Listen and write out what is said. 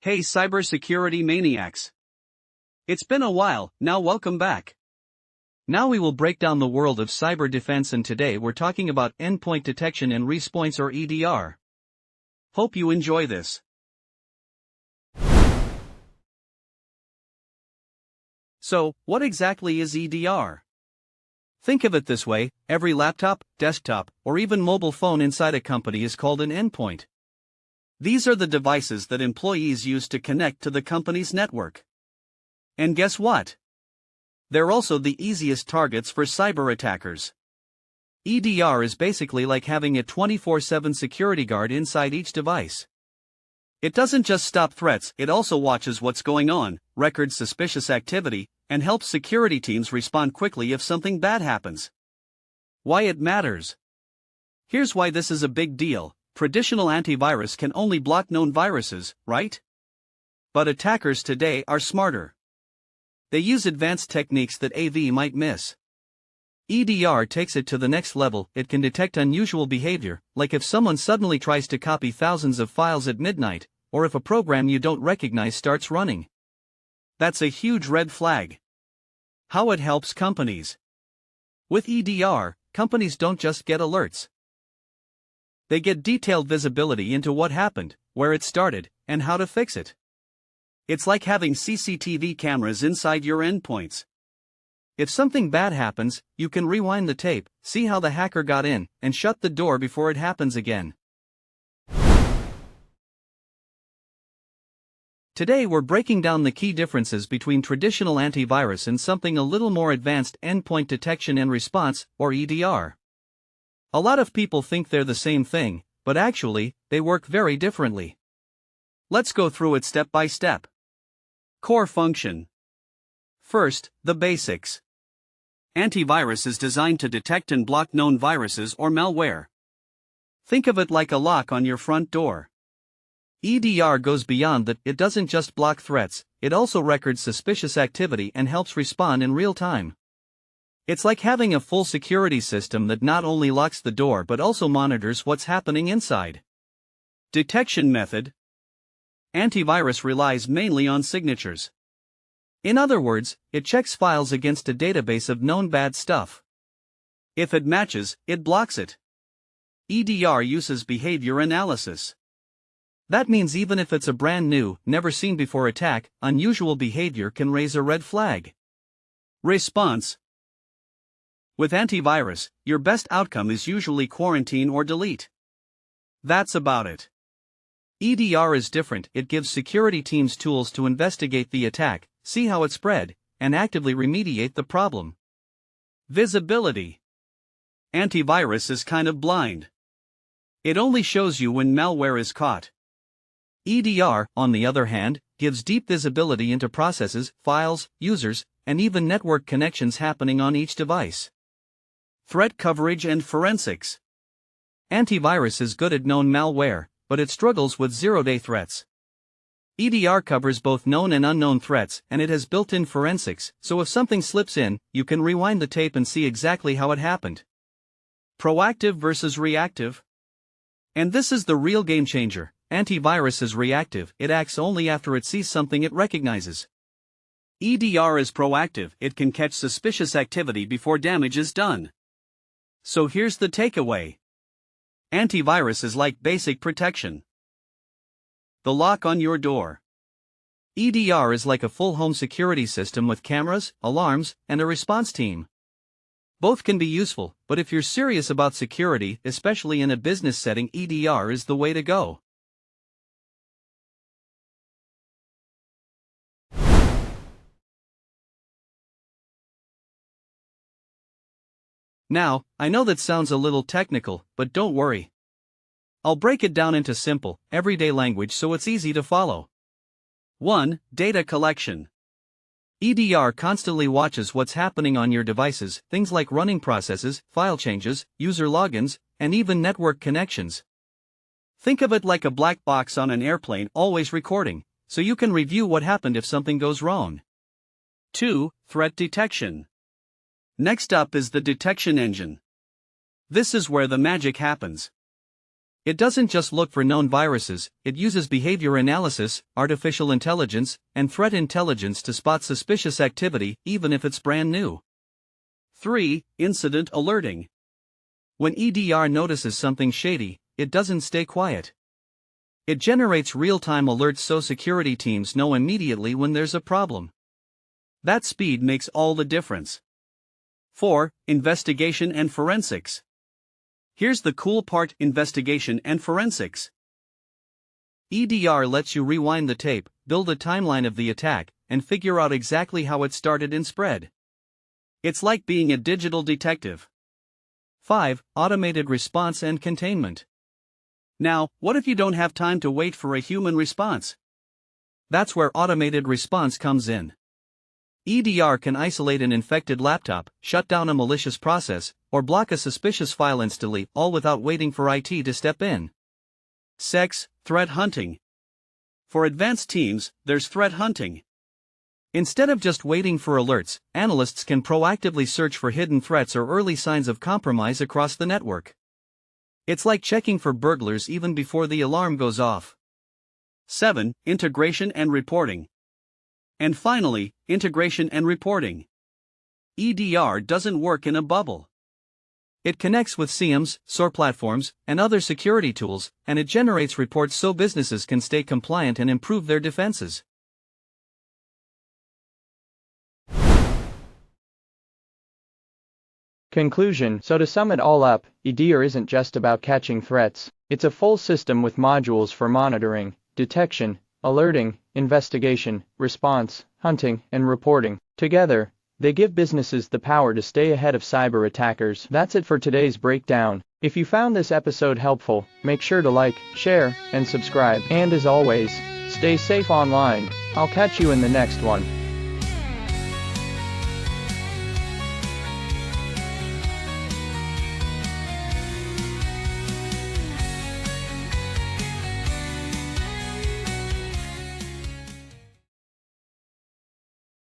Hey cybersecurity maniacs! It's been a while, now welcome back. Now we will break down the world of cyber defense, and today we're talking about endpoint detection and response, or EDR. Hope you enjoy this. So, what exactly is EDR? Think of it this way: every laptop, desktop, or even mobile phone inside a company is called an endpoint. These are the devices that employees use to connect to the company's network. And guess what? They're also the easiest targets for cyber attackers. EDR is basically like having a 24/7 security guard inside each device. It doesn't just stop threats, it also watches what's going on, records suspicious activity, and helps security teams respond quickly if something bad happens. Why it matters? Here's why this is a big deal. Traditional antivirus can only block known viruses, right? But attackers today are smarter. They use advanced techniques that AV might miss. EDR takes it to the next level. It can detect unusual behavior, like if someone suddenly tries to copy thousands of files at midnight, or if a program you don't recognize starts running. That's a huge red flag. How it helps companies. With EDR, companies don't just get alerts. They get detailed visibility into what happened, where it started, and how to fix it. It's like having CCTV cameras inside your endpoints. If something bad happens, you can rewind the tape, see how the hacker got in, and shut the door before it happens again. Today we're breaking down the key differences between traditional antivirus and something a little more advanced: endpoint detection and response, or EDR. A lot of people think they're the same thing, but actually, they work very differently. Let's go through it step by step. Core function. First, the basics. Antivirus is designed to detect and block known viruses or malware. Think of it like a lock on your front door. EDR goes beyond that. It doesn't just block threats, it also records suspicious activity and helps respond in real time. It's like having a full security system that not only locks the door but also monitors what's happening inside. Detection method. Antivirus relies mainly on signatures. In other words, it checks files against a database of known bad stuff. If it matches, it blocks it. EDR uses behavior analysis. That means even if it's a brand new, never seen before attack, unusual behavior can raise a red flag. Response. With antivirus, your best outcome is usually quarantine or delete. That's about it. EDR is different. It gives security teams tools to investigate the attack, see how it spread, and actively remediate the problem. Visibility. Antivirus is kind of blind. It only shows you when malware is caught. EDR, on the other hand, gives deep visibility into processes, files, users, and even network connections happening on each device. Threat coverage and forensics. Antivirus is good at known malware, but it struggles with zero-day threats. EDR covers both known and unknown threats, and it has built-in forensics, so if something slips in, you can rewind the tape and see exactly how it happened. Proactive versus reactive. And this is the real game changer. Antivirus is reactive. It acts only after it sees something it recognizes. EDR is proactive. It can catch suspicious activity before damage is done. So here's the takeaway. Antivirus is like basic protection. The lock on your door. EDR is like a full home security system with cameras, alarms, and a response team. Both can be useful, but if you're serious about security, especially in a business setting, EDR is the way to go. Now, I know that sounds a little technical, but don't worry. I'll break it down into simple, everyday language so it's easy to follow. 1. Data collection. EDR constantly watches what's happening on your devices, things like running processes, file changes, user logins, and even network connections. Think of it like a black box on an airplane, always recording, so you can review what happened if something goes wrong. 2. Threat detection. Next up is the detection engine. This is where the magic happens. It doesn't just look for known viruses, it uses behavior analysis, artificial intelligence, and threat intelligence to spot suspicious activity, even if it's brand new. 3. Incident alerting. When EDR notices something shady, it doesn't stay quiet. It generates real-time alerts so security teams know immediately when there's a problem. That speed makes all the difference. 4. Investigation and forensics. Here's the cool part: investigation and forensics. EDR lets you rewind the tape, build a timeline of the attack, and figure out exactly how it started and spread. It's like being a digital detective. 5. Automated response and containment. Now, what if you don't have time to wait for a human response? That's where automated response comes in. EDR can isolate an infected laptop, shut down a malicious process, or block a suspicious file instantly, all without waiting for IT to step in. 6. Threat hunting. For advanced teams, there's threat hunting. Instead of just waiting for alerts, analysts can proactively search for hidden threats or early signs of compromise across the network. It's like checking for burglars even before the alarm goes off. 7. Integration and reporting. And finally, integration and reporting. EDR doesn't work in a bubble. It connects with CIEMs, SOAR platforms, and other security tools, and it generates reports so businesses can stay compliant and improve their defenses. Conclusion. So to sum it all up, EDR isn't just about catching threats. It's a full system with modules for monitoring, detection, alerting, investigation, response, hunting, and reporting. Together, they give businesses the power to stay ahead of cyber attackers. That's it for today's breakdown. If you found this episode helpful, make sure to like, share, and subscribe. And as always, stay safe online. I'll catch you in the next one.